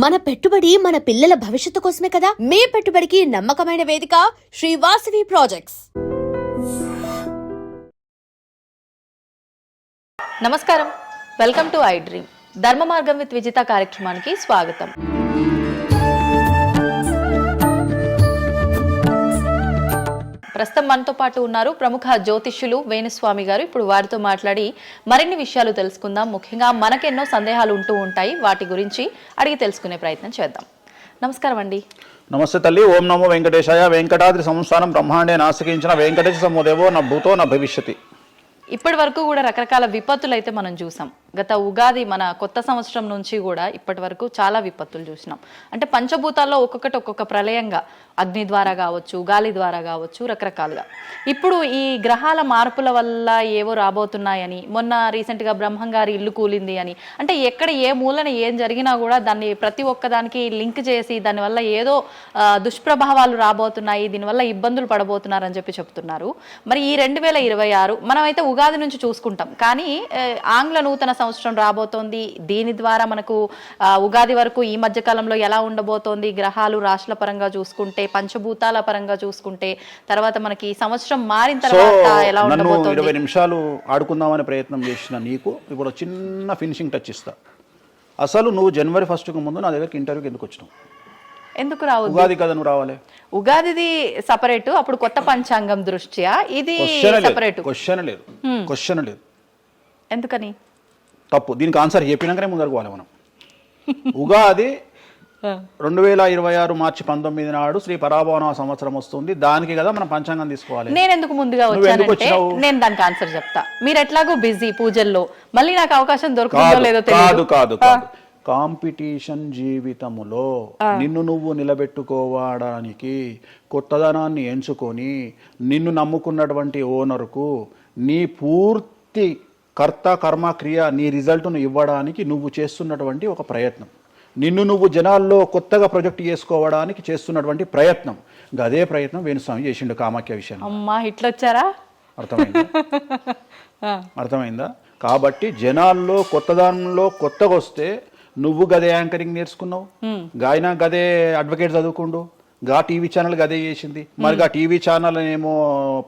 మన పెట్టుబడి మన పిల్లల భవిష్యత్తు కోసమే కదా. మీ పెట్టుబడికి నమ్మకమైన వేదిక శ్రీ వాసవి ప్రాజెక్ట్స్. నమస్కారం, వెల్కమ్ టు ఐ డ్రీమ్. ధర్మ మార్గం విత్ విజిత కార్యక్రమానికి స్వాగతం. ప్రస్తుతం మనతో పాటు ఉన్నారు ప్రముఖ జ్యోతిష్యులు వేణుస్వామి గారు. ఇప్పుడు వారితో మాట్లాడి మరిన్ని విషయాలు తెలుసుకుందాం. ముఖ్యంగా మనకెన్నో సందేహాలు ఉంటూ ఉంటాయి, వాటి గురించి అడిగి తెలుసుకునే ప్రయత్నం చేద్దాం. నమస్కారం అండి. నమస్తే తల్లి. ఓం నమో వెంకటేశాయ. వెంకటాద్రి సంస్థానం బ్రహ్మాండే నాశకించిన వెంకటేశ సమోదేవో నా భూతో నా భవిష్యతి. ఇప్పటి వరకు కూడా రకరకాల విపత్తులు అయితే మనం చూసాం. గత ఉగాది మన కొత్త సంవత్సరం నుంచి కూడా ఇప్పటి వరకు చాలా విపత్తులు చూసినాం. అంటే పంచభూతాల్లో ఒక్కొక్కటి ఒక్కొక్క ప్రళయంగా, అగ్ని ద్వారా కావచ్చు, గాలి ద్వారా కావచ్చు, రకరకాలుగా. ఇప్పుడు ఈ గ్రహాల మార్పుల వల్ల ఏవో రాబోతున్నాయని, మొన్న రీసెంట్గా బ్రహ్మంగారి ఇల్లు కూలింది అని, అంటే ఎక్కడ ఏ మూలన ఏం జరిగినా కూడా దాన్ని ప్రతి ఒక్కదానికి లింక్ చేసి దానివల్ల ఏదో దుష్ప్రభావాలు రాబోతున్నాయి, దీనివల్ల ఇబ్బందులు పడబోతున్నారని చెప్పి చెప్తున్నారు. మరి ఈ 2026 మనమైతే ఉగాది నుంచి చూసుకుంటాం, కానీ ఆంగ్ల నూతన సంవత్సరం రాబోతోంది. దీని ద్వారా మనకు ఉగాది వరకు ఈ మధ్య కాలంలో ఎలా ఉండబోతోంది, గ్రహాలు రాశుల పరంగా చూసుకుంటే, పంచభూతాల పరంగా చూసుకుంటే, తర్వాత మనకి సంవత్సరం మారిన తర్వాత ఎలా ఉండబోతోంది. 20 నిమిషాలు ఆడుకుందామనే ప్రయత్నం చేసిన నీకు ఇప్పుడు చిన్న ఫినిషింగ్ టచ్ ఇస్తా. అసలు నువ్వు జనవరి 1కు ముందు నా దగ్గరికి ఇంటర్వ్యూకి ఎందుకు వచ్చినావు? ఎందుకు రావు? ఉగాది కదా నువ్వు రావాలి. ఉగాదిది సపరేట్, అప్పుడు కొత్త పంచాంగం దృష్ట్యా ఇది సపరేట్. క్వశ్చన్ లేదు. ఎందుకని? తప్పు. దీనికి ఆన్సర్ చెప్పినాకనే ముందరకు పోవాలి మనం. ఉగాది 2026 మార్చి 19 నాడు శ్రీ పరాభవన సంవత్సరం వస్తుంది. దానికి కదా మనం పంచాంగం తీసుకోవాలి. నేను ఎందుకు ముందుగా వచ్చానంటే నేను దానికి ఆన్సర్ చెప్తా. మీరు ఎట్లాగో బిజీ పూజల్లో, మళ్ళీ నాకు అవకాశం దొరుకుతుందో లేదో తెలియదు. కాదు కాంపిటీషన్ జీవితములో నిన్ను నువ్వు నిలబెట్టుకోవడానికి కొత్తదనాన్ని ఎంచుకొని నిన్ను నమ్ముకున్నటువంటి ఓనర్కు నీ పూర్తి కర్త కర్మ క్రియ నీ రిజల్ట్ను ఇవ్వడానికి నువ్వు చేస్తున్నటువంటి ఒక ప్రయత్నం, నిన్ను నువ్వు జనాల్లో కొత్తగా ప్రొజెక్ట్ చేసుకోవడానికి చేస్తున్నటువంటి ప్రయత్నం. అదే ప్రయత్నం వేణుస్వామి చేసిండు కామాఖ్య విషయంలో. అమ్మా ఇట్లొచ్చారా? అర్థమైందా? కాబట్టి జనాల్లో కొత్తదానంలో కొత్తగా వస్తే నువ్వు గదే యాంకరింగ్ నేర్చుకున్నావు, గాయన గదే అడ్వకేట్ చదువుకుండు, గా టీవీ ఛానల్ గదే చేసింది. మరి గా టీవీ ఛానల్ ఏమో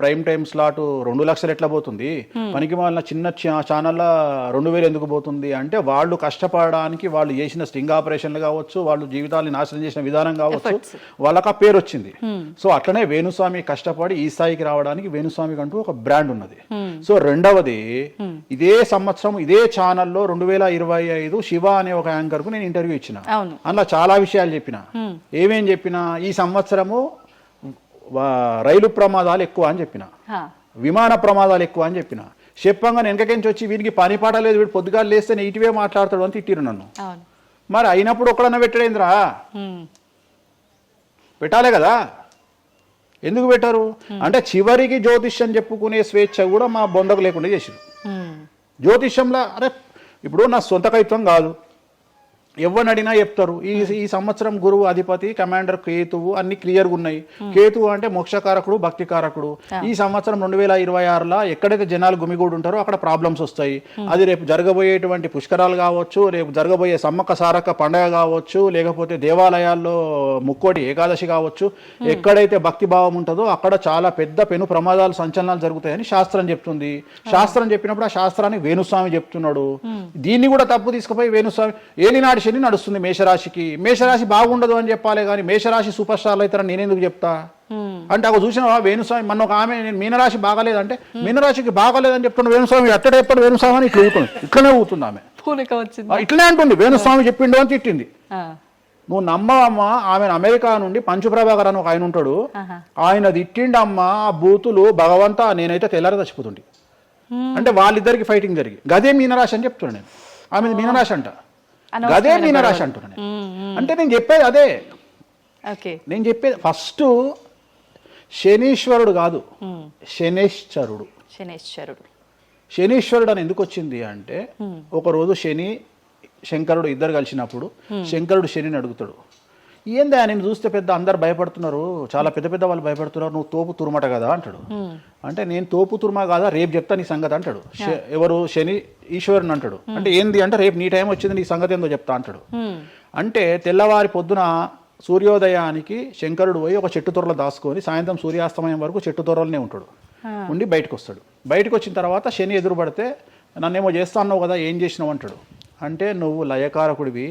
ప్రైమ్ టైం స్లాట్ 2 లక్షలు ఎట్లా పోతుంది? పనికి వాళ్ళ చిన్న ఛానల్ 2000 ఎందుకు పోతుంది అంటే, వాళ్ళు కష్టపడడానికి వాళ్ళు చేసిన స్టింగ్ ఆపరేషన్లు కావచ్చు, వాళ్ళు జీవితాన్ని నాశనం చేసిన విధానం కావచ్చు, వాళ్ళకి ఆ పేరు వచ్చింది. సో అట్లనే వేణుస్వామి కష్టపడి ఈ స్థాయికి రావడానికి వేణుస్వామికి అంటూ ఒక బ్రాండ్ ఉన్నది. సో రెండవది, ఇదే సంవత్సరం ఇదే ఛానల్లో 2025 శివ అనే ఒక యాంకర్ కు నేను ఇంటర్వ్యూ ఇచ్చిన. అందులో చాలా విషయాలు చెప్పిన. ఏమేం చెప్పిన? ఈ సంవత్సరము రైలు ప్రమాదాలు ఎక్కువ అని చెప్పిన, విమాన ప్రమాదాలు ఎక్కువ అని చెప్పిన. చెప్పంగా వెనకకించి వచ్చి వీరికి పని పాట లేదు, వీడు పొద్దుగాలు లేస్తే ఇటువే మాట్లాడతాడు అని తిట్టిరు నన్ను. మరి అయినప్పుడు ఒక్కడన్నా పెట్టడేంద్రా? పెట్టాలే కదా. ఎందుకు పెట్టారు అంటే, చివరికి జ్యోతిష్యం చెప్పుకునే స్వేచ్ఛ కూడా మా బొందకు లేకుండా చేసిరు. జ్యోతిష్యంలో అరే ఇప్పుడు నా సొంత కవిత్వం కాదు, ఎవరిని అడిగినా చెప్తారు. ఈ సంవత్సరం గురువు అధిపతి కమాండర్ కేతువు అన్ని క్లియర్గా ఉన్నాయి. కేతువు అంటే మోక్షకారకుడు, భక్తికారకుడు. ఈ సంవత్సరం 2026లో ఎక్కడైతే జనాలు గుమిగూడు ఉంటారో అక్కడ ప్రాబ్లమ్స్ వస్తాయి. అది రేపు జరగబోయేటువంటి పుష్కరాలు కావచ్చు, రేపు జరగబోయే సమ్మక్క సారక్క పండగ కావచ్చు, లేకపోతే దేవాలయాల్లో ముక్కోటి ఏకాదశి కావచ్చు, ఎక్కడైతే భక్తి భావం ఉంటుందో అక్కడ చాలా పెద్ద పెను ప్రమాదాలు సంచలనాలు జరుగుతాయని శాస్త్రం చెప్తుంది. శాస్త్రం చెప్పినప్పుడు ఆ శాస్త్రాన్ని వేణుస్వామి చెప్తున్నాడు. దీన్ని కూడా తప్పు తీసుకుపోయి వేణుస్వామి ఏలినాడు శని నడుస్తుంది మేషరాశికి, మేషరాశి బాగుండదు అని చెప్పాలి, కానీ మేషరాశి సూపర్ స్టార్లు అవుతారని నేనెందుకు చెప్తా అంటే, అక్కడ చూసిన వేణుస్వామి మన ఒక ఆమె నేను మీనరాశి బాగాలేదంటే మీనరాశికి బాగాలేదని చెప్తున్నా వేణుస్వామి ఎక్కడ ఎప్పుడు వేణుస్వామి అని ఇట్లా ఊతుంది, ఇట్లనే ఊతుంది ఆమె, ఇట్లనే అంటుంది వేణుస్వామి చెప్పిండు అని తిట్టింది. నువ్వు నమ్మవమ్మా, ఆమె అమెరికా నుండి పంచుప్రభాకర్ అని ఒక ఆయన ఉంటాడు, ఆయన తిట్టిండమ్మా ఆ బూతులు భగవంతా, నేనైతే తెల్లారి చచ్చిపోతుండే. అంటే వాళ్ళిద్దరికి ఫైటింగ్ జరిగి గదే మీనరాశి అని చెప్తున్నాను నేను. ఆమె మీనరాశి అంట, గదే మీనరాశి అంటున్నాను. అంటే నేను చెప్పేది అదే. నేను చెప్పేది ఫస్ట్ శనీశ్వరుడు కాదు, శనేశ్వరుడు. శనీశ్వరుడు అని ఎందుకు వచ్చింది అంటే, ఒకరోజు శని శంకరుడు ఇద్దరు కలిసినప్పుడు శంకరుడు శనిని అడుగుతాడు, ఏందా నేను చూస్తే పెద్ద అందరు భయపడుతున్నారు, చాలా పెద్ద పెద్ద వాళ్ళు భయపడుతున్నారు, నువ్వు తోపు తురుమట కదా అంటాడు. అంటే నేను తోపు తురుమా కాదా, రేపు చెప్తా నీ సంగతి అంటాడు. ఎవరు? శని ఈశ్వరుని అంటాడు. అంటే ఏంది అంటే, రేపు నీ టైం వచ్చింది, నీ సంగతి ఏందో చెప్తా అంటాడు. అంటే తెల్లవారి పొద్దున సూర్యోదయానికి శంకరుడు పోయి ఒక చెట్టు తొర్రలో దాచుకొని సాయంత్రం సూర్యాస్తమయం వరకు చెట్టు తొర్రలోనే ఉంటాడు, ఉండి బయటకు వస్తాడు. బయటకు వచ్చిన తర్వాత శని ఎదురుపడితే నన్నేమో చేస్తాన్నావు కదా, ఏం చేసినావు అంటాడు. అంటే నువ్వు లయకారకుడివి,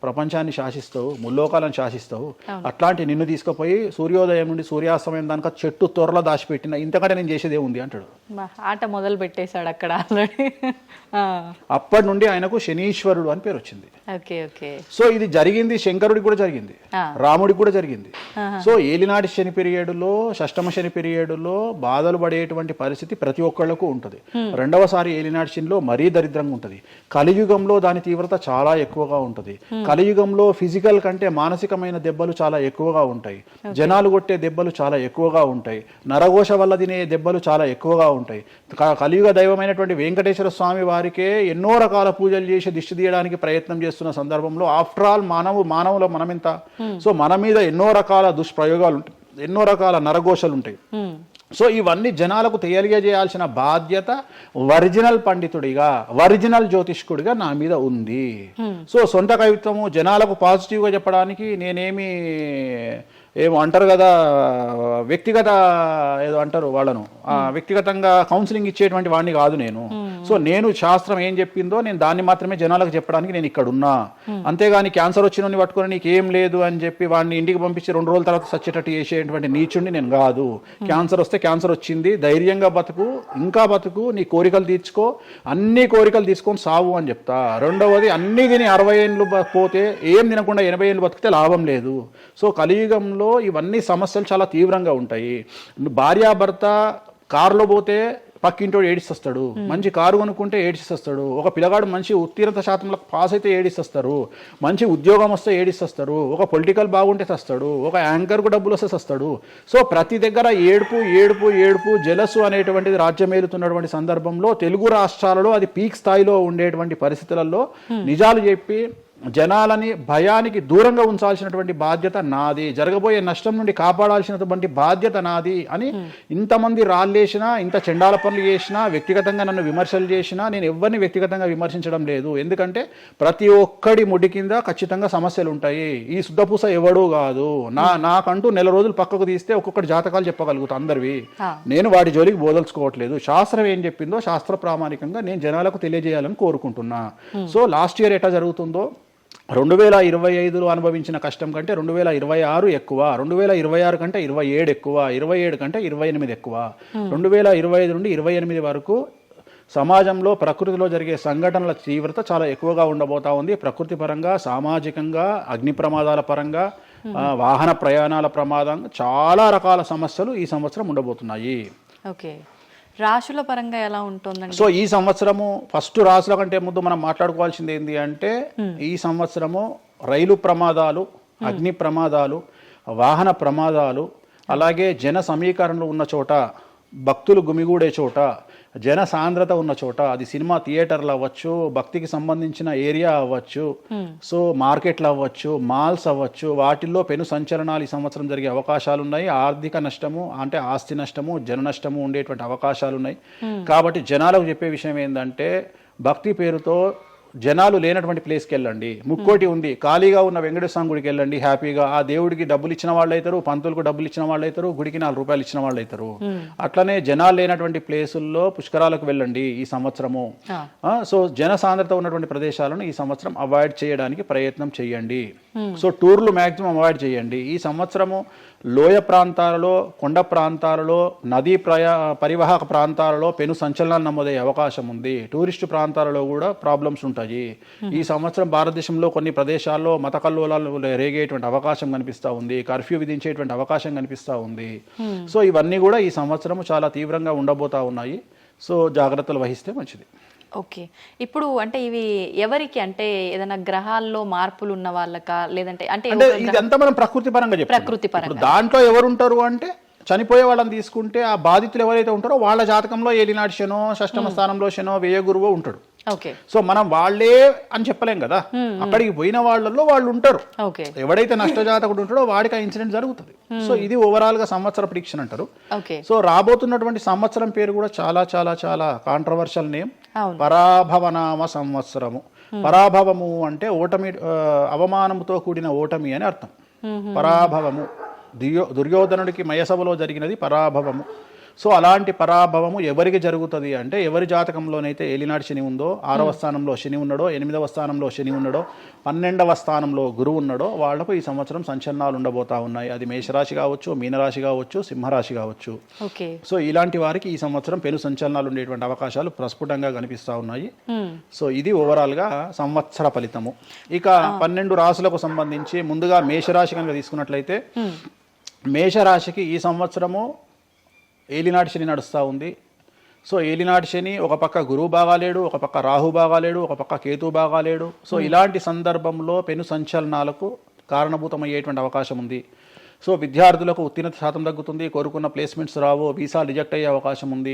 ప్రపంచాన్ని శాసిస్తావు, ముల్లోకాలను శాసిస్తావు, అట్లాంటి నిన్ను తీసుకుపోయి సూర్యోదయం నుండి సూర్యాస్తమయం దానిక చెట్టు త్వరలో దాచిపెట్టిన, ఇంతకంటే నేను చేసేదే ఉంది అంటాడు. ఆట మొదలు పెట్టేశాడు అక్కడ ఆల్రెడీ. అప్పటి నుండి ఆయనకు శనీశ్వరుడు అని పేరు వచ్చింది. Okay okay. సో ఇది జరిగింది శంకరుడికి కూడా జరిగింది, రాముడికి కూడా జరిగింది. సో ఏలినాటి శని పీరియడ్లో, షష్టమ శని పీరియడ్లో బాధలు పడేటువంటి పరిస్థితి ప్రతి ఒక్కళ్ళకు ఉంటుంది. రెండవసారి ఏలినాటి శనిలో మరీ దరిద్రంగా ఉంటుంది. కలియుగంలో దాని తీవ్రత చాలా ఎక్కువగా ఉంటుంది. కలియుగంలో ఫిజికల్ కంటే మానసికమైన దెబ్బలు చాలా ఎక్కువగా ఉంటాయి. జనాలు కొట్టే దెబ్బలు చాలా ఎక్కువగా ఉంటాయి. నరఘోష వల్ల తినే దెబ్బలు చాలా ఎక్కువగా ఉంటాయి. కలియుగ దైవమైనటువంటి వెంకటేశ్వర స్వామి వారికే ఎన్నో రకాల పూజలు చేసి దిష్టి తీయడానికి ప్రయత్నం చేస్తున్న సందర్భంలో ఆఫ్టర్ ఆల్ మానవుల మనమింత. సో మన మీద ఎన్నో రకాల దుష్ప్రయోగాలు ఉంటాయి, ఎన్నో రకాల నరఘోషలు ఉంటాయి. సో ఇవన్నీ జనాలకు తెలియజేయాల్సిన బాధ్యత ఒరిజినల్ పండితుడిగా, ఒరిజినల్ జ్యోతిష్కుడిగా నా మీద ఉంది. సో సొంత కవిత్వము జనాలకు పాజిటివ్గా చెప్పడానికి నేనేమి ఏమో అంటారు కదా, వ్యక్తిగత ఏదో అంటారు వాళ్ళను, వ్యక్తిగతంగా కౌన్సిలింగ్ ఇచ్చేటువంటి వాడిని కాదు నేను. సో నేను శాస్త్రం ఏం చెప్పిందో నేను దాన్ని మాత్రమే జనాలకు చెప్పడానికి నేను ఇక్కడ ఉన్నా. అంతేగాని క్యాన్సర్ వచ్చిన పట్టుకొని నీకు ఏం లేదు అని చెప్పి వాడిని ఇంటికి పంపించి 2 రోజుల తర్వాత సచ్చేటట్టు చేసేటువంటి నీచుడిని నేను కాదు. క్యాన్సర్ వస్తే క్యాన్సర్ వచ్చింది, ధైర్యంగా బతుకు, ఇంకా బతుకు, నీ కోరికలు తీర్చుకో, అన్ని కోరికలు తీసుకొని సావు అని చెప్తా. రెండవది, అన్ని తిని 60 ఏళ్ళు పోతే ఏం తినకుండా 80 ఏళ్ళు బతికితే లాభం లేదు. సో కలియుగంలో ఇవన్నీ సమస్యలు చాలా తీవ్రంగా ఉంటాయి. భార్యాభర్త కారులో పోతే పక్కింటోడు ఏడిస్తొస్తాడు, మంచి కారు కొనుక్కుంటే ఏడిస్తొస్తాడు, ఒక పిల్లగాడు మంచి ఉత్తీర్ణత శాతంలో పాస్ అయితే ఏడిస్తొస్తారు, మంచి ఉద్యోగం వస్తే ఏడిస్తొస్తారు, ఒక పొలిటికల్ బాగుంటే సస్తాడు, ఒక యాంకర్కు డబ్బులు వస్తే సస్తాడు. సో ప్రతి దగ్గర ఏడుపు ఏడుపు ఏడుపు, జలసు అనేటువంటిది రాజ్యమేలుతున్నటువంటి సందర్భంలో తెలుగు రాష్ట్రాలలో అది పీక్ స్థాయిలో ఉండేటువంటి పరిస్థితులలో నిజాలు చెప్పి జనాలని భయానికి దూరంగా ఉంచాల్సినటువంటి బాధ్యత నాది, జరగబోయే నష్టం నుండి కాపాడాల్సినటువంటి బాధ్యత నాది అని ఇంతమంది రాళ్ళేసినా, ఇంత చెండాల పనులు చేసినా, వ్యక్తిగతంగా నన్ను విమర్శలు చేసినా నేను ఎవరిని వ్యక్తిగతంగా విమర్శించడం లేదు. ఎందుకంటే ప్రతి ఒక్కడి ముడి కింద ఖచ్చితంగా సమస్యలు ఉంటాయి. ఈ శుద్ధపూస ఎవడూ కాదు. నాకంటూ నెల రోజులు పక్కకు తీస్తే ఒక్కొక్కటి జాతకాలు చెప్పగలుగుతా అందరివి. నేను వాటి జోలికి బోదలుచుకోవట్లేదు. శాస్త్రం ఏం చెప్పిందో శాస్త్ర ప్రామాణికంగా నేను జనాలకు తెలియజేయాలని కోరుకుంటున్నా. సో లాస్ట్ ఇయర్ ఎట్లా జరుగుతుందో 2025లో అనుభవించిన కష్టం కంటే 2026 ఎక్కువ, 2026 కంటే 27 ఎక్కువ, 27 కంటే 28 ఎక్కువ. 2025 నుండి 28 వరకు సమాజంలో ప్రకృతిలో జరిగే సంఘటనల తీవ్రత చాలా ఎక్కువగా ఉండబోతా ఉంది. ప్రకృతి పరంగా, సామాజికంగా, అగ్ని ప్రమాదాల పరంగా, వాహన ప్రయాణాల ప్రమాదంగా చాలా రకాల సమస్యలు ఈ సంవత్సరం ఉండబోతున్నాయి. ఓకే, రాశుల పరంగా ఎలా ఉంటుందండి? సో ఈ సంవత్సరము ఫస్ట్ రాశుల కంటే ముందు మనం మాట్లాడుకోవాల్సింది ఏంటి అంటే, ఈ సంవత్సరము రైలు ప్రమాదాలు, అగ్ని ప్రమాదాలు, వాహన ప్రమాదాలు, అలాగే జన సమీకరణలు ఉన్న చోట, భక్తులు గుమిగూడే చోట, జన సాంద్రత ఉన్న చోట, అది సినిమా థియేటర్లు అవ్వచ్చు, భక్తికి సంబంధించిన ఏరియా అవ్వచ్చు, సో మార్కెట్లు అవ్వచ్చు, మాల్స్ అవ్వచ్చు, వాటిల్లో పెను సంచలనాలు ఈ సంవత్సరం జరిగే అవకాశాలు ఉన్నాయి. ఆర్థిక నష్టము అంటే ఆస్తి నష్టము, జన నష్టము ఉండేటువంటి అవకాశాలు ఉన్నాయి. కాబట్టి జనాలకు చెప్పే విషయం ఏంటంటే, భక్తి పేరుతో జనాలు లేనటువంటి ప్లేస్కి వెళ్ళండి. ముక్కోటి ఉంది, ఖాళీగా ఉన్న వెంకటేశ్వర స్వామి గుడికి వెళ్ళండి హ్యాపీగా. ఆ దేవుడికి డబ్బులు ఇచ్చిన వాళ్ళు అవుతారు, పంతులకు డబ్బులు ఇచ్చిన వాళ్ళు అవుతారు, గుడికి 4 రూపాయలు ఇచ్చిన వాళ్ళు అవుతారు. అట్లనే జనాలు లేనటువంటి ప్లేసుల్లో పుష్కరాలకు వెళ్ళండి ఈ సంవత్సరము. సో జన సాంద్రత ఉన్నటువంటి ప్రదేశాలను ఈ సంవత్సరం అవాయిడ్ చేయడానికి ప్రయత్నం చేయండి. సో టూర్లు మ్యాక్సిమం అవాయిడ్ చేయండి. ఈ సంవత్సరము లోయ ప్రాంతాలలో, కొండ ప్రాంతాలలో, నదీ పరివాహక ప్రాంతాలలో పెను సంచలనాలు నమోదయ్యే అవకాశం ఉంది. టూరిస్టు ప్రాంతాలలో కూడా ప్రాబ్లమ్స్ ఉంటాయి. ఈ సంవత్సరం భారతదేశంలో కొన్ని ప్రదేశాల్లో మత కల్లోలాలు రేగేటువంటి అవకాశం కనిపిస్తూ ఉంది, కర్ఫ్యూ విధించేటువంటి అవకాశం కనిపిస్తూ ఉంది. సో ఇవన్నీ కూడా ఈ సంవత్సరం చాలా తీవ్రంగా ఉండబోతా ఉన్నాయి. సో జాగ్రత్తలు వహిస్తే మంచిది. ఓకే, ఇప్పుడు అంటే ఇవి ఎవరికి, అంటే ఏదైనా గ్రహాల్లో మార్పులు ఉన్న వాళ్ళకా, లేదంటే అంటే ఇదంతా మనం ప్రకృతి పరంగా చెప్పాలి. ప్రకృతి పరంగా దాంట్లో ఎవరు ఉంటారు అంటే, చనిపోయే వాళ్ళని తీసుకుంటే ఆ బాధితులు ఎవరైతే ఉంటారో వాళ్ళ జాతకంలో ఏలినాటి శనో, షష్టమ స్థానంలో శనో, వ్యయ గురువో ఉంటాడు. సో మనం వాళ్ళే అని చెప్పలేం కదా, అక్కడికి పోయిన వాళ్ళల్లో వాళ్ళు ఉంటారు. ఎవడైతే నష్టజాతకుడు ఉంటాడో వాడికి ఆ ఇన్సిడెంట్ జరుగుతుంది. సో ఇది ఓవరాల్ గా సంవత్సర ప్రిడిక్షన్ అంటారు. సో రాబోతున్నటువంటి సంవత్సరం పేరు కూడా చాలా చాలా చాలా కాంట్రవర్షియల్ నేమ్, పరాభవనామ సంవత్సరము. పరాభవము అంటే ఓటమి, అవమానముతో కూడిన ఓటమి అని అర్థం. పరాభవము దుర్యోధనుడికి మయసభలో జరిగినది పరాభవము. సో అలాంటి పరాభవము ఎవరికి జరుగుతుంది అంటే ఎవరి జాతకంలోనైతే ఏలినాటి శని ఉందో, 6వ స్థానంలో శని ఉన్నాడో, 8వ స్థానంలో శని ఉన్నాడో, 12వ స్థానంలో గురువు ఉన్నాడో వాళ్లకు ఈ సంవత్సరం సంచలనాలు ఉండబోతా ఉన్నాయి. అది మేషరాశి కావచ్చు, మీనరాశి కావచ్చు, సింహరాశి కావచ్చు. సో ఇలాంటి వారికి ఈ సంవత్సరం పెను సంచలనాలు ఉండేటువంటి అవకాశాలు ప్రస్ఫుటంగా కనిపిస్తా ఉన్నాయి. సో ఇది ఓవరాల్గా సంవత్సర ఫలితము. ఇక 12 రాశులకు సంబంధించి ముందుగా మేషరాశి కనుక తీసుకున్నట్లయితే, మేషరాశికి ఈ సంవత్సరము ఏలినాటి శని నడుస్తూ ఉంది. సో ఏలినాటి శని ఒక పక్క గురువు బాగాలేడు, ఒక పక్క రాహు బాగాలేడు, ఒక పక్క కేతు బాగాలేడు. సో ఇలాంటి సందర్భంలో పెను సంచలనాలకు కారణభూతమయ్యేటువంటి అవకాశం ఉంది. సో విద్యార్థులకు ఉత్తీర్ణత శాతం తగ్గుతుంది, కోరుకున్న ప్లేస్మెంట్స్ రావు, వీసా రిజెక్ట్ అయ్యే అవకాశం ఉంది.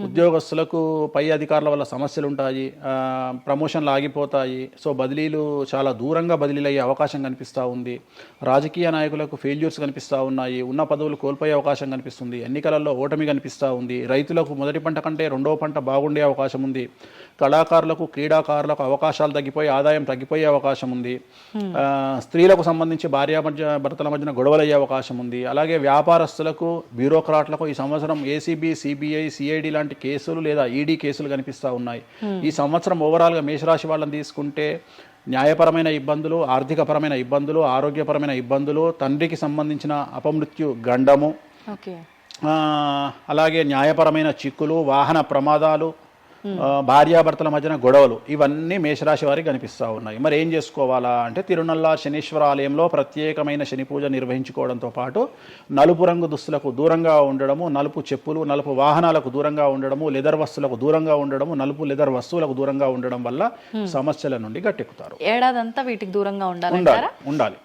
ఉద్యోగస్తులకు పై అధికారుల వల్ల సమస్యలు ఉంటాయి, ప్రమోషన్లు ఆగిపోతాయి. సో బదిలీలు చాలా దూరంగా బదిలీలు అయ్యే అవకాశం కనిపిస్తూ ఉంది. రాజకీయ నాయకులకు ఫెయిల్యూర్స్ కనిపిస్తూ ఉన్నాయి, ఉన్న పదవులు కోల్పోయే అవకాశం కనిపిస్తుంది, ఎన్నికలలో ఓటమి కనిపిస్తూ ఉంది. రైతులకు మొదటి పంట కంటే రెండవ పంట బాగుండే అవకాశం ఉంది. కళాకారులకు, క్రీడాకారులకు అవకాశాలు తగ్గిపోయి ఆదాయం తగ్గిపోయే అవకాశం ఉంది. స్త్రీలకు సంబంధించి భర్తల మధ్యన గొడవలు అయ్యే అవకాశం ఉంది. అలాగే వ్యాపారస్తులకు, బ్యూరోక్రాట్లకు ఈ సంవత్సరం ఏసీబీ, సిబిఐ, సిఐడి లాంటి కేసులు లేదా ఈడీ కేసులు కనిపిస్తూ ఉన్నాయి. ఈ సంవత్సరం ఓవరాల్గా మేషరాశి వాళ్ళని తీసుకుంటే న్యాయపరమైన ఇబ్బందులు, ఆర్థికపరమైన ఇబ్బందులు, ఆరోగ్యపరమైన ఇబ్బందులు, తండ్రికి సంబంధించిన అపమృత్యు గండము, అలాగే న్యాయపరమైన చిక్కులు, వాహన ప్రమాదాలు, భార్యాభర్తల మధ్యన గొడవలు, ఇవన్నీ మేషరాశి వారికి కనిపిస్తూ ఉన్నాయి. మరి ఏం చేసుకోవాలా అంటే, తిరునల్లా శనీశ్వర ఆలయంలో ప్రత్యేకమైన శని పూజ నిర్వహించుకోవడంతో పాటు నలుపు రంగు దుస్తులకు దూరంగా ఉండడము, నలుపు చెప్పులు, నలుపు వాహనాలకు దూరంగా ఉండడము, లెదర్ వస్తువులకు దూరంగా ఉండడము, నలుపు లెదర్ వస్తువులకు దూరంగా ఉండడం వల్ల సమస్యల నుండి గట్టెక్కుతారు. ఏడాదంతా వీటికి దూరంగా ఉండాలి.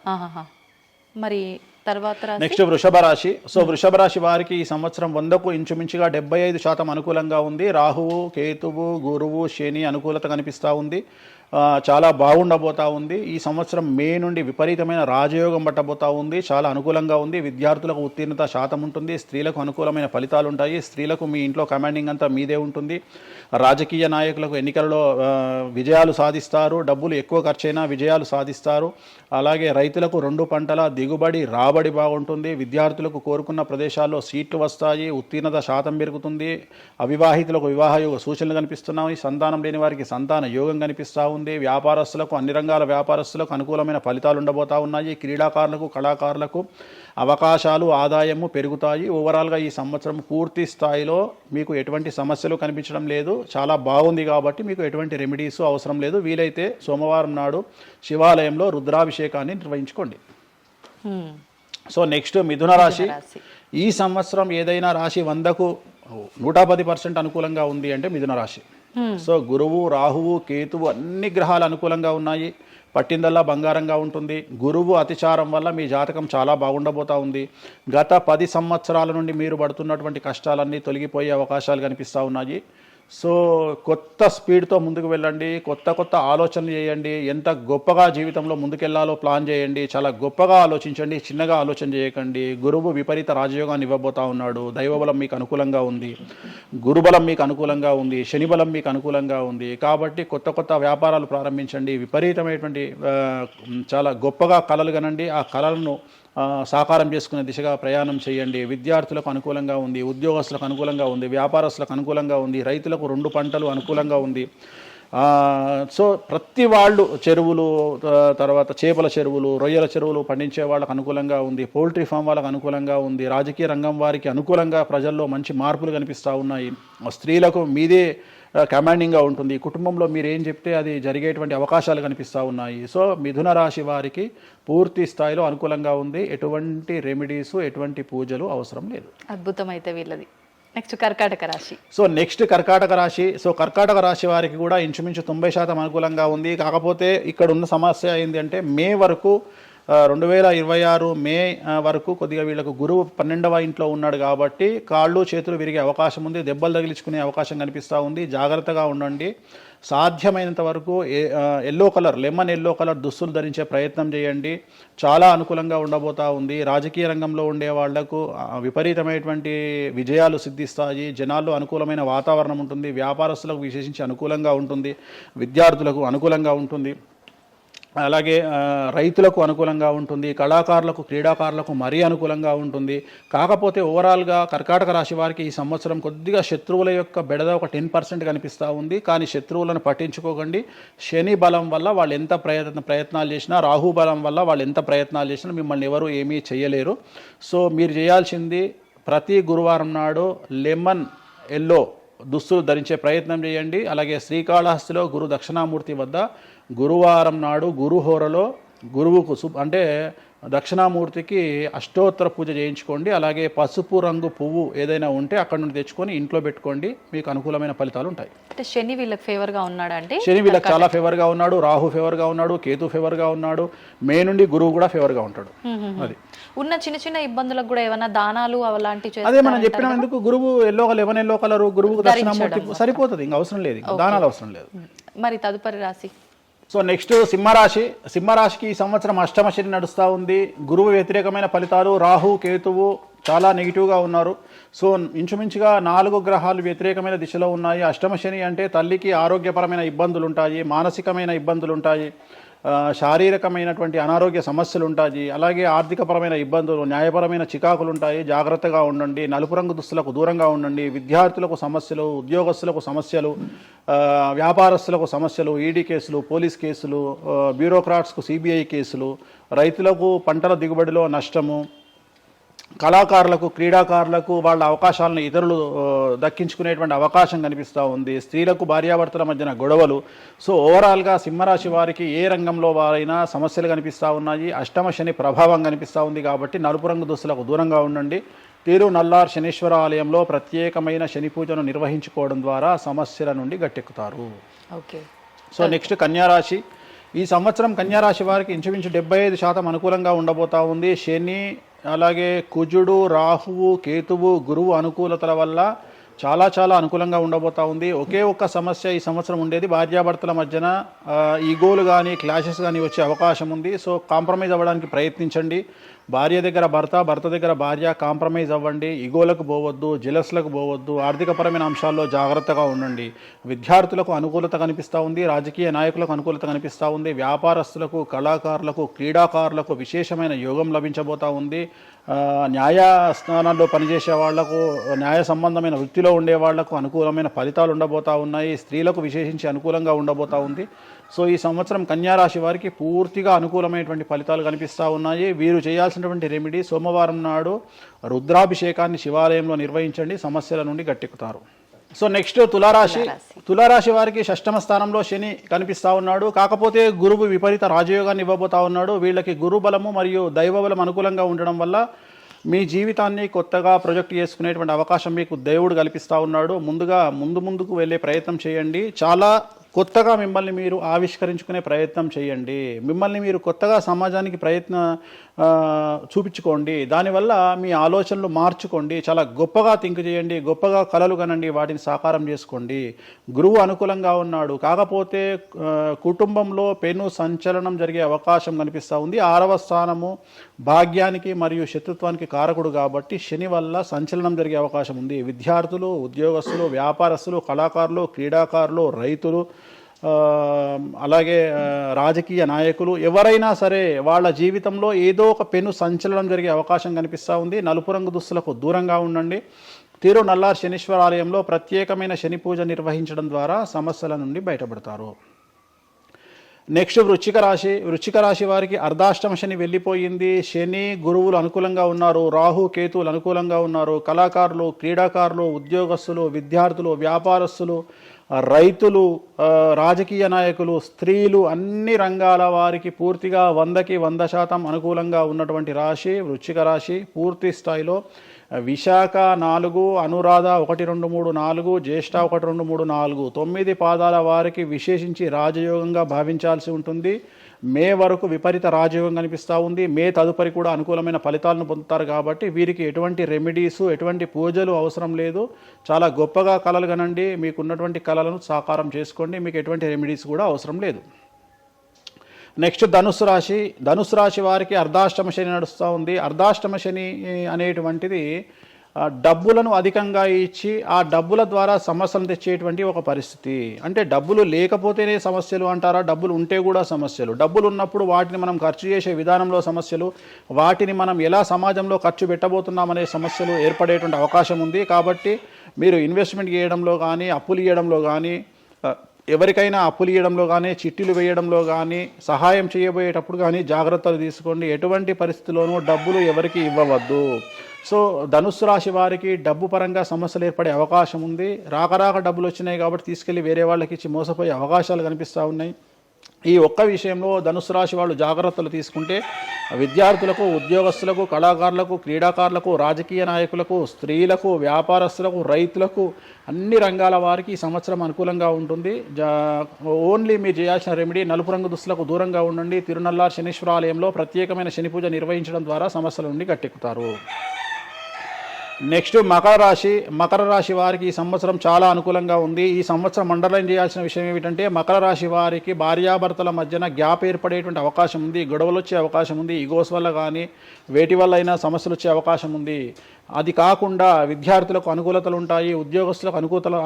మరి తర్వాత నెక్స్ట్ వృషభ రాశి. సో వృషభ రాశి వారికి ఈ సంవత్సరం 100కు ఇంచుమించుగా 75% అనుకూలంగా ఉంది. రాహువు, కేతువు, గురువు, శని అనుకూలత కనిపిస్తూ ఉంది. చాలా బాగుండబోతా ఉంది. ఈ సంవత్సరం మే నుండి విపరీతమైన రాజయోగం పట్టబోతా ఉంది. చాలా అనుకూలంగా ఉంది. విద్యార్థులకు ఉత్తీర్ణత శాతం ఉంటుంది. స్త్రీలకు అనుకూలమైన ఫలితాలు ఉంటాయి. స్త్రీలకు మీ ఇంట్లో కమాండింగ్ అంతా మీదే ఉంటుంది. రాజకీయ నాయకులకు ఎన్నికలలో విజయాలు సాధిస్తారు. డబ్బులు ఎక్కువ ఖర్చైనా విజయాలు సాధిస్తారు. అలాగే రైతులకు 2 పంటల దిగుబడి, రాబడి బాగుంటుంది. విద్యార్థులకు కోరుకున్న ప్రదేశాల్లో సీట్లు వస్తాయి. ఉత్తీర్ణత శాతం పెరుగుతుంది. అవివాహితులకు వివాహ యోగ సూచనలు కనిపిస్తున్నాయి. సంతానం లేని వారికి సంతాన యోగం కనిపిస్తూ ఉంది. వ్యాపారస్తులకు, అన్ని రంగాల వ్యాపారస్తులకు అనుకూలమైన ఫలితాలు ఉండబోతా ఉన్నాయి. క్రీడాకారులకు, కళాకారులకు అవకాశాలు, ఆదాయము పెరుగుతాయి. ఓవరాల్గా ఈ సంవత్సరం పూర్తి స్థాయిలో మీకు ఎటువంటి సమస్యలు కనిపించడం లేదు. చాలా బాగుంది కాబట్టి మీకు ఎటువంటి రెమెడీస్ అవసరం లేదు. వీలైతే సోమవారం నాడు శివాలయంలో రుద్రాభిషేకాన్ని నిర్వహించుకోండి. సో నెక్స్ట్ మిథున రాశి. ఈ సంవత్సరం ఏదైనా రాశి 100కు 110% అనుకూలంగా ఉంది అంటే మిథున రాశి. సో గురువు, రాహువు, కేతువు అన్ని గ్రహాలు అనుకూలంగా ఉన్నాయి. పట్టిందల్లా బంగారంగా ఉంటుంది. గురువు అతిచారం వల్ల మీ జాతకం చాలా బాగుండబోతా ఉంది. గత 10 సంవత్సరాల నుండి మీరు పడుతున్నటువంటి కష్టాలన్నీ తొలగిపోయే అవకాశాలు కనిపిస్తూ ఉన్నాయి. సో కొత్త స్పీడ్తో ముందుకు వెళ్ళండి. కొత్త ఆలోచనలు చేయండి. ఎంత గొప్పగా జీవితంలో ముందుకెళ్లాలో ప్లాన్ చేయండి. చాలా గొప్పగా ఆలోచించండి. చిన్నగా ఆలోచన చేయకండి. గురువు విపరీత రాజయోగాన్ని ఇవ్వబోతా ఉన్నాడు. దైవబలం మీకు అనుకూలంగా ఉంది. గురుబలం మీకు అనుకూలంగా ఉంది. శనిబలం మీకు అనుకూలంగా ఉంది. కాబట్టి కొత్త వ్యాపారాలు ప్రారంభించండి. విపరీతమైనటువంటి చాలా గొప్పగా కలలు కనండి. ఆ కలలను సాకారం చేసుకునే దిశగా ప్రయాణం చేయండి. విద్యార్థులకు అనుకూలంగా ఉంది. ఉద్యోగస్తులకు అనుకూలంగా ఉంది. వ్యాపారస్తులకు అనుకూలంగా ఉంది. రైతులకు 2 పంటలు అనుకూలంగా ఉంది. సో ప్రతి వాళ్ళు చెరువులు, తర్వాత చేపల చెరువులు, రొయ్యల చెరువులు పండించే వాళ్ళకు అనుకూలంగా ఉంది. పౌల్ట్రీ ఫామ్ వాళ్ళకు అనుకూలంగా ఉంది. రాజకీయ రంగం వారికి అనుకూలంగా ప్రజల్లో మంచి మార్పులు కనిపిస్తూ ఉన్నాయి. స్త్రీలకు మీదే కమాండింగ్గా ఉంటుంది. కుటుంబంలో మీరు ఏం చెప్తే అది జరిగేటువంటి అవకాశాలు కనిపిస్తూ ఉన్నాయి. సో మిథున రాశి వారికి పూర్తి స్థాయిలో అనుకూలంగా ఉంది. ఎటువంటి రెమెడీస్, ఎటువంటి పూజలు అవసరం లేదు. అద్భుతమైతే వీళ్ళది. నెక్స్ట్ కర్కాటక రాశి. సో నెక్స్ట్ కర్కాటక రాశి. సో కర్కాటక రాశి వారికి కూడా ఇంచుమించు 90% అనుకూలంగా ఉంది. కాకపోతే ఇక్కడ ఉన్న సమస్య ఏంటి అంటే మే వరకు 2026 మే వరకు కొద్దిగా వీళ్ళకు గురువు 12వ ఇంట్లో ఉన్నాడు కాబట్టి కాళ్ళు చేతులు విరిగే అవకాశం ఉంది, దెబ్బలు తగిలించుకునే అవకాశం కనిపిస్తూ ఉంది. జాగ్రత్తగా ఉండండి. సాధ్యమైనంత వరకు yellow colour, lemon yellow colour దుస్తులు ధరించే ప్రయత్నం చేయండి. చాలా అనుకూలంగా ఉండబోతా ఉంది. రాజకీయ రంగంలో ఉండే వాళ్లకు విపరీతమైనటువంటి విజయాలు సిద్ధిస్తాయి. జనాల్లో అనుకూలమైన వాతావరణం ఉంటుంది. వ్యాపారస్తులకు విశేషించి అనుకూలంగా ఉంటుంది. విద్యార్థులకు అనుకూలంగా ఉంటుంది. అలాగే రైతులకు అనుకూలంగా ఉంటుంది. కళాకారులకు, క్రీడాకారులకు మరీ అనుకూలంగా ఉంటుంది. కాకపోతే ఓవరాల్గా కర్కాటక రాశి వారికి ఈ సంవత్సరం కొద్దిగా శత్రువుల యొక్క బెడద ఒక 10% కనిపిస్తూ ఉంది. కానీ శత్రువులను పట్టించుకోకండి. శని బలం వల్ల వాళ్ళు ఎంత ప్రయత్నాలు చేసినా, రాహు బలం వల్ల వాళ్ళు ఎంత ప్రయత్నాలు చేసినా మిమ్మల్ని ఎవరు ఏమీ చేయలేరు. సో మీరు చేయాల్సింది ప్రతి గురువారం నాడు లెమన్ ఎల్లో దుస్తులు ధరించే ప్రయత్నం చేయండి. అలాగే శ్రీకాళహస్తిలో గురు దక్షిణామూర్తి వద్ద గురువారం నాడు గురుహోరలో గురువుకు అంటే దక్షిణామూర్తికి అష్టోత్తర పూజ చేయించుకోండి. అలాగే పసుపు రంగు పువ్వు ఏదైనా ఉంటే అక్కడ నుండి తెచ్చుకొని ఇంట్లో పెట్టుకోండి. మీకు అనుకూలమైన ఫలితాలు ఉంటాయి. అంటే శని వీళ్ళకి ఫేవర్గా ఉన్నాడా? అంటే శని వీళ్ళకి చాలా ఫేవర్గా ఉన్నాడు. రాహు ఫేవర్గా ఉన్నాడు. కేతు ఫేవర్గా ఉన్నాడు. మే నుండి గురువు కూడా ఫేవర్గా ఉంటాడు. అది ఉన్న చిన్న చిన్న ఇబ్బందులకు కూడా ఏమైనా దానాలు అలాంటివి అదే మనం చెప్పినాం. ఎందుకు గురువు లెమన్ ఎల్లో కలర్ గురువుకు దక్షిణామూర్తి సరిపోతుంది. ఇంకా అవసరం లేదు, దానాలు అవసరం లేదు. మరి తదుపరి రాశి సో నెక్స్ట్ సింహరాశి. సింహరాశికి ఈ సంవత్సరం అష్టమ శని నడుస్తూ ఉంది. గురువు వ్యతిరేకమైన ఫలితాలు. రాహు కేతువు చాలా నెగిటివ్గా ఉన్నారు. సో ఇంచుమించుగా 4 గ్రహాలు వ్యతిరేకమైన దిశలో ఉన్నాయి. అష్టమ శని అంటే తల్లికి ఆరోగ్యపరమైన ఇబ్బందులు ఉంటాయి, మానసికమైన ఇబ్బందులు ఉంటాయి, శారీరకమైనటువంటి అనారోగ్య సమస్యలు ఉంటాయి. అలాగే ఆర్థికపరమైన ఇబ్బందులు, న్యాయపరమైన చికాకులు ఉంటాయి. జాగ్రత్తగా ఉండండి. నలుపు రంగు దుస్తులకు దూరంగా ఉండండి. విద్యార్థులకు సమస్యలు, ఉద్యోగస్తులకు సమస్యలు, వ్యాపారస్తులకు సమస్యలు, ఈడీ కేసులు, పోలీస్ కేసులు, బ్యూరోక్రాట్స్కు సిబిఐ కేసులు, రైతులకు పంటల దిగుబడిలో నష్టము, కళాకారులకు, క్రీడాకారులకు వాళ్ళ అవకాశాలను ఇతరులు దక్కించుకునేటువంటి అవకాశం కనిపిస్తూ ఉంది. స్త్రీలకు భార్యాభర్తల మధ్యన గొడవలు. సో ఓవరాల్గా సింహరాశి వారికి ఏ రంగంలో వారైనా సమస్యలు కనిపిస్తూ ఉన్నాయి. అష్టమ శని ప్రభావం కనిపిస్తూ ఉంది కాబట్టి నలుపు రంగు దుస్తులకు దూరంగా ఉండండి. తిరునల్లార్ శనీశ్వర ఆలయంలో ప్రత్యేకమైన శని పూజను నిర్వహించుకోవడం ద్వారా సమస్యల నుండి గట్టెక్కుతారు. ఓకే. సో నెక్స్ట్ కన్యారాశి. ఈ సంవత్సరం కన్యారాశి వారికి ఇంచుమించు 75% అనుకూలంగా ఉండబోతా ఉంది. శని, అలాగే కుజుడు, రాహువు, కేతువు, గురువు అనుకూలతల వల్ల చాలా చాలా అనుకూలంగా ఉండబోతా ఉంది. ఒకే ఒక్క సమస్య ఈ సంవత్సరం ఉండేది, భార్యాభర్తల మధ్యన ఈగోలు కానీ క్లాషెస్ కానీ వచ్చే అవకాశం ఉంది. సో కాంప్రమైజ్ అవ్వడానికి ప్రయత్నించండి. భార్య దగ్గర భర్త, భర్త దగ్గర భార్య, కాంప్రమైజ్ అవ్వండి. ఈగోలకు పోవద్దు, జెలస్లకు పోవద్దు. ఆర్థికపరమైన అంశాల్లో జాగ్రత్తగా ఉండండి. విద్యార్థులకు అనుకూలత కనిపిస్తూ ఉంది. రాజకీయ నాయకులకు అనుకూలత కనిపిస్తూ ఉంది. వ్యాపారస్తులకు, కళాకారులకు, క్రీడాకారులకు విశేషమైన యోగం లభించబోతూ ఉంది. న్యాయస్థానాల్లో పనిచేసే వాళ్లకు, న్యాయ సంబంధమైన వృత్తిలో ఉండే వాళ్లకు అనుకూలమైన ఫలితాలు ఉండబోతూ ఉన్నాయి. స్త్రీలకు విశేషించి అనుకూలంగా ఉండబోతూ ఉంది. సో ఈ సంవత్సరం కన్యారాశి వారికి పూర్తిగా అనుకూలమైనటువంటి ఫలితాలు కనిపిస్తూ ఉన్నాయి. వీరు చేయాల్సినటువంటి రెమెడీ, సోమవారం నాడు రుద్రాభిషేకాన్ని శివాలయంలో నిర్వహించండి. సమస్యల నుండి గట్టెక్కుతారు. సో నెక్స్ట్ తులారాశి. తులారాశి వారికి షష్టమ స్థానంలో శని కనిపిస్తూ ఉన్నాడు. కాకపోతే గురువు విపరీత రాజయోగాన్ని ఇవ్వబోతా ఉన్నాడు. వీళ్ళకి గురు బలము మరియు దైవ బలం అనుకూలంగా ఉండడం వల్ల మీ జీవితాన్ని కొత్తగా ప్రొజెక్ట్ చేసుకునేటువంటి అవకాశం మీకు దేవుడు కల్పిస్తూ ఉన్నాడు. ముందుకు వెళ్ళే ప్రయత్నం చేయండి. చాలా కొత్తగా మిమ్మల్ని మీరు ఆవిష్కరించుకునే ప్రయత్నం చేయండి. మిమ్మల్ని మీరు కొత్తగా సమాజానికి చూపించుకోండి. దానివల్ల మీ ఆలోచనలు మార్చుకోండి. చాలా గొప్పగా థింక్ చేయండి. గొప్పగా కలలు కనండి. వాటిని సాకారం చేసుకోండి. గురువు అనుకూలంగా ఉన్నాడు. కాకపోతే కుటుంబంలో పెను సంచలనం జరిగే అవకాశం కనిపిస్తూ ఉంది. 6వ స్థానము భాగ్యానికి మరియు శత్రుత్వానికి కారకుడు కాబట్టి శని వల్ల సంచలనం జరిగే అవకాశం ఉంది. విద్యార్థులు, ఉద్యోగస్తులు, వ్యాపారస్తులు, కళాకారులు, క్రీడాకారులు, రైతులు, అలాగే రాజకీయ నాయకులు ఎవరైనా సరే వాళ్ళ జీవితంలో ఏదో ఒక పెను సంచలనం జరిగే అవకాశం కనిపిస్తూ ఉంది. నలుపు రంగు దుస్తులకు దూరంగా ఉండండి. తిరునల్లార్ శనీశ్వర ఆలయంలో ప్రత్యేకమైన శని పూజ నిర్వహించడం ద్వారా సమస్యల నుండి బయటపడతారు. నెక్స్ట్ వృశ్చిక రాశి. వృశ్చిక రాశి వారికి అర్ధాష్టమ శని వెళ్ళిపోయింది. శని, గురువులు అనుకూలంగా ఉన్నారు. రాహు, కేతువులు అనుకూలంగా ఉన్నారు. కళాకారులు, క్రీడాకారులు, ఉద్యోగస్తులు, విద్యార్థులు, వ్యాపారస్తులు, రైతులు, రాజకీయ నాయకులు, స్త్రీలు, అన్ని రంగాల వారికి పూర్తిగా 100కి 100% అనుకూలంగా ఉన్నటువంటి రాశి వృశ్చిక రాశి. పూర్తి స్థాయిలో విశాఖ 4, అనురాధ 1, 2, 3, 4, జ్యేష్ఠ 1, 2, 3, 4, 9 పాదాల వారికి విశేషించి రాజయోగంగా భావించాల్సి ఉంటుంది. మే వరకు విపరీత రాజయోగం కనిపిస్తూ ఉంది. మే తదుపరి కూడా అనుకూలమైన ఫలితాలను పొందుతారు. కాబట్టి వీరికి ఎటువంటి రెమెడీస్, ఎటువంటి పూజలు అవసరం లేదు. చాలా గొప్పగా కళలు కనండి, మీకున్నటువంటి కళలను సాకారం చేసుకోండి, మీకు ఎటువంటి రెమెడీస్ కూడా అవసరం లేదు. నెక్స్ట్ ధనుసు రాశి వారికి అర్ధాష్టమ శని నడుస్తూ ఉంది. అర్ధాష్టమ శని అనేటువంటిది డబ్బులను అధికంగా ఇచ్చి ఆ డబ్బుల ద్వారా సమస్యలు తెచ్చేటువంటి ఒక పరిస్థితి. అంటే డబ్బులు లేకపోతేనే సమస్యలు అంటారా, డబ్బులు ఉంటే కూడా సమస్యలు. డబ్బులు ఉన్నప్పుడు వాటిని మనం ఖర్చు చేసే విధానంలో సమస్యలు, వాటిని మనం ఎలా సమాజంలో ఖర్చు పెట్టబోతున్నామనే సమస్యలు ఏర్పడేటువంటి అవకాశం ఉంది. కాబట్టి మీరు ఇన్వెస్ట్మెంట్ చేయడంలో కానీ, అప్పులు ఇవ్వడంలో కానీ, ఎవరికైనా అప్పులు ఇవ్వడంలో కానీ, చిట్టీలు వేయడంలో కానీ, సహాయం చేయబోయేటప్పుడు కానీ జాగ్రత్తలు తీసుకోండి. ఎటువంటి పరిస్థితుల్లోనూ డబ్బులు ఎవరికి ఇవ్వవద్దు. సో ధనుస్సు రాశి వారికి డబ్బు పరంగా సమస్యలు ఏర్పడే అవకాశం ఉంది. రాక డబ్బులు వచ్చినాయి కాబట్టి తీసుకెళ్ళి వేరే వాళ్ళకి ఇచ్చి మోసపోయే అవకాశాలు కనిపిస్తూ ఉన్నాయి. ఈ ఒక్క విషయంలో ధనుసు రాశి వాళ్ళు జాగ్రత్తలు తీసుకుంటే విద్యార్థులకు, ఉద్యోగస్తులకు, కళాకారులకు, క్రీడాకారులకు, రాజకీయ నాయకులకు, స్త్రీలకు, వ్యాపారస్తులకు, రైతులకు, అన్ని రంగాల వారికి ఈ సంవత్సరం అనుకూలంగా ఉంటుంది. ఓన్లీ మీరు చేయాల్సిన రెమెడీ నలుపు రంగు దుస్తులకు దూరంగా ఉండండి. తిరునల్లార్ శనీశ్వర ఆలయంలో ప్రత్యేకమైన శని పూజ నిర్వహించడం ద్వారా సమస్యల నుండి గట్టెక్కుతారు. నెక్స్ట్ మకర రాశి వారికి ఈ సంవత్సరం చాలా అనుకూలంగా ఉంది. ఈ సంవత్సరం అండర్లైన్ చేయాల్సిన విషయం ఏమిటంటే మకర రాశి వారికి భార్యాభర్తల మధ్యన గ్యాప్ ఏర్పడేటువంటి అవకాశం ఉంది, గొడవలు వచ్చే అవకాశం ఉంది, ఈగోస్ వల్ల కానీ వేటి వల్ల అయినా సమస్యలు వచ్చే అవకాశం ఉంది. అది కాకుండా విద్యార్థులకు అనుకూలతలు ఉంటాయి, ఉద్యోగస్తులకు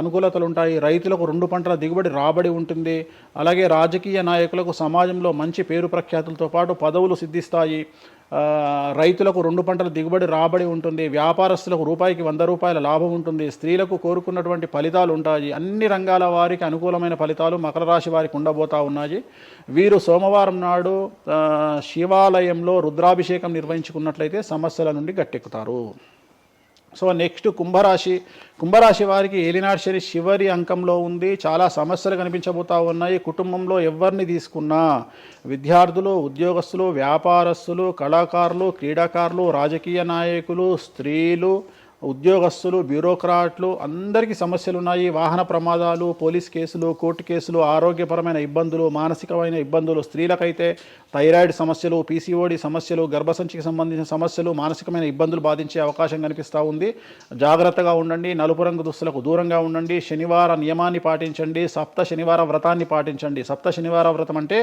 అనుకూలతలు ఉంటాయి, రైతులకు 2 పంటల దిగుబడి రాబడి ఉంటుంది. అలాగే రాజకీయ నాయకులకు సమాజంలో మంచి పేరు ప్రఖ్యాతులతో పాటు పదవులు సిద్ధిస్తాయి. రైతులకు 2 పంటల దిగుబడి రాబడి ఉంటుంది. వ్యాపారస్తులకు రూపాయికి 100 రూపాయల లాభం ఉంటుంది. స్త్రీలకు కోరుకున్నటువంటి ఫలితాలు ఉంటాయి. అన్ని రంగాల వారికి అనుకూలమైన ఫలితాలు మకర రాశి వారికి ఉండబోతా ఉన్నాయి. వీరు సోమవారం నాడు శివాలయంలో రుద్రాభిషేకం నిర్వహించుకున్నట్లయితే సమస్యల నుండి గట్టెక్కుతారు. సో నెక్స్ట్ కుంభరాశి వారికి ఏలినాటి శని చివరి అంకంలో ఉంది. చాలా సమస్యలు కనిపించబోతా ఉన్నాయి. కుటుంబంలో ఎవరిని తీసుకున్నా విద్యార్థులు, ఉద్యోగస్తులు, వ్యాపారస్తులు, కళాకారులు, క్రీడాకారులు, రాజకీయ నాయకులు, స్త్రీలు, ఉద్యోగస్తులు, బ్యూరోక్రాట్లు అందరికీ సమస్యలు ఉన్నాయి. వాహన ప్రమాదాలు, పోలీస్ కేసులు, కోర్టు కేసులు, ఆరోగ్యపరమైన ఇబ్బందులు, మానసికమైన ఇబ్బందులు, స్త్రీలకైతే థైరాయిడ్ సమస్యలు, పీసీఓడి సమస్యలు, గర్భసంచికి సంబంధించిన సమస్యలు, మానసికమైన ఇబ్బందులు బాధించే అవకాశం కనిపిస్తూ ఉంది. జాగ్రత్తగా ఉండండి. నలుపు రంగు దుస్తులకు దూరంగా ఉండండి. శనివార నియమాన్ని పాటించండి. సప్త శనివార వ్రతాన్ని పాటించండి. సప్త శనివార వ్రతం అంటే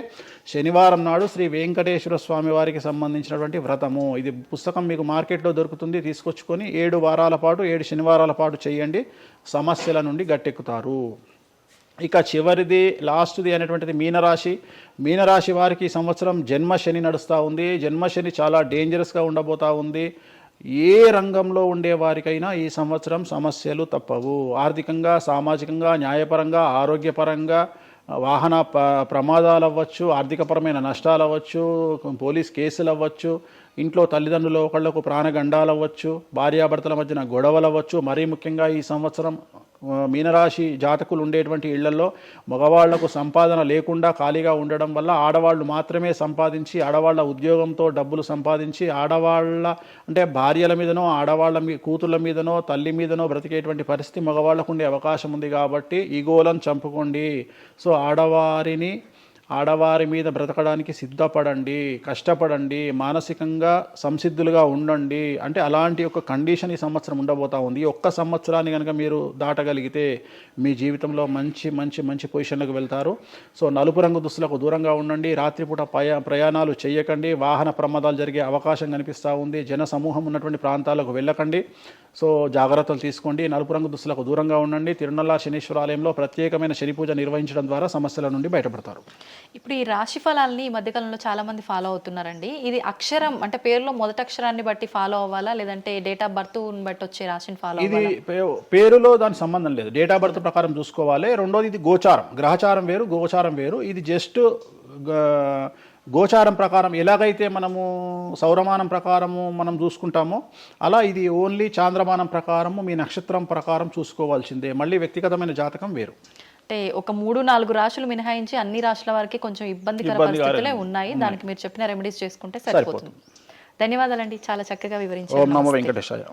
శనివారం నాడు శ్రీ వెంకటేశ్వర స్వామి వారికి సంబంధించినటువంటి వ్రతము. ఇది పుస్తకం మీకు మార్కెట్లో దొరుకుతుంది, తీసుకొచ్చుకొని 7 వారాల పాటు 7 శనివారాల పాటు చేయండి. సమస్యల నుండి గట్టెక్కుతారు. ఇక చివరిది లాస్ట్ది అనేటువంటిది మీనరాశి వారికి ఈ సంవత్సరం జన్మశని నడుస్తూ ఉంది. జన్మశని చాలా డేంజరస్గా ఉండబోతూ ఉంది. ఏ రంగంలో ఉండే వారికైనా ఈ సంవత్సరం సమస్యలు తప్పవు. ఆర్థికంగా, సామాజికంగా, న్యాయపరంగా, ఆరోగ్యపరంగా, వాహన ప్రమాదాలు అవ్వచ్చు, ఆర్థికపరమైన నష్టాలు అవ్వచ్చు, పోలీస్ కేసులు అవ్వచ్చు, ఇంట్లో తల్లిదండ్రులు ఒకళ్లకు ప్రాణగండాలు అవ్వచ్చు, భార్యాభర్తల మధ్యన గొడవలు అవ్వచ్చు. మరీ ముఖ్యంగా ఈ సంవత్సరం మీనరాశి జాతకులు ఉండేటువంటి ఇళ్లలో మగవాళ్లకు సంపాదన లేకుండా ఖాళీగా ఉండడం వల్ల ఆడవాళ్లు మాత్రమే సంపాదించి, ఆడవాళ్ల ఉద్యోగంతో డబ్బులు సంపాదించి, ఆడవాళ్ల అంటే భార్యల మీదనో, ఆడవాళ్ల కూతుళ్ళ మీదనో, తల్లి మీదనో బ్రతికేటువంటి పరిస్థితి మగవాళ్లకు ఉండే అవకాశం ఉంది. కాబట్టి ఈగోలను చంపుకోండి. సో ఆడవారి మీద బ్రతకడానికి సిద్ధపడండి, కష్టపడండి, మానసికంగా సంసిద్ధులుగా ఉండండి. అంటే అలాంటి ఒక కండిషన్ ఈ సంవత్సరం ఉండబోతా ఉంది. ఈ ఒక్క సంవత్సరాన్ని కనుక మీరు దాటగలిగితే మీ జీవితంలో మంచి మంచి మంచి పొజిషన్లకు వెళ్తారు. సో నలుపు రంగు దుస్తులకు దూరంగా ఉండండి. రాత్రిపూట ప్రయాణాలు చేయకండి. వాహన ప్రమాదాలు జరిగే అవకాశం కనిపిస్తూ ఉంది. జన సమూహం ఉన్నటువంటి ప్రాంతాలకు వెళ్ళకండి. సో జాగ్రత్తలు తీసుకోండి. నలుపు రంగు దుస్తులకు దూరంగా ఉండండి. తిరునల్లార్ శనీశ్వర ఆలయంలో ప్రత్యేకమైన శని పూజ నిర్వహించడం ద్వారా సమస్యల నుండి బయటపడతారు. ఇప్పుడు ఈ రాశి ఫలాల్ని ఈ మధ్యకాలంలో చాలా మంది ఫాలో అవుతున్నారండి. ఇది అక్షరం అంటే పేరులో మొదటి అక్షరాన్ని బట్టి ఫాలో అవ్వాలా, లేదంటే డేట్ ఆఫ్ బర్త్ బట్టి వచ్చే రాశిని ఫాలో అవ్వాలా? ఇది పేరులో దాని సంబంధం లేదు, డేట్ ఆఫ్ బర్త్ ప్రకారం చూసుకోవాలి. రెండోది ఇది గోచారం, గ్రహచారం వేరు, గోచారం వేరు. ఇది జస్ట్ గోచారం ప్రకారం ఎలాగైతే మనము సౌరమానం ప్రకారము మనం చూసుకుంటామో అలా ఇది ఓన్లీ చాంద్రమానం ప్రకారము మీ నక్షత్రం ప్రకారం చూసుకోవాల్సిందే. మళ్ళీ వ్యక్తిగతమైన జాతకం వేరు. అంటే ఒక 3-4 రాశులు మినహాయించి అన్ని రాశుల వారికి కొంచెం ఇబ్బందికర పరిస్థితులే ఉన్నాయి. దానికి మీరు చెప్పిన రెమెడీస్ చేసుకుంటే సరిపోతుంది. ధన్యవాదాలండి, చాలా చక్కగా వివరించారు. ఓం నమో వెంకటేశాయ.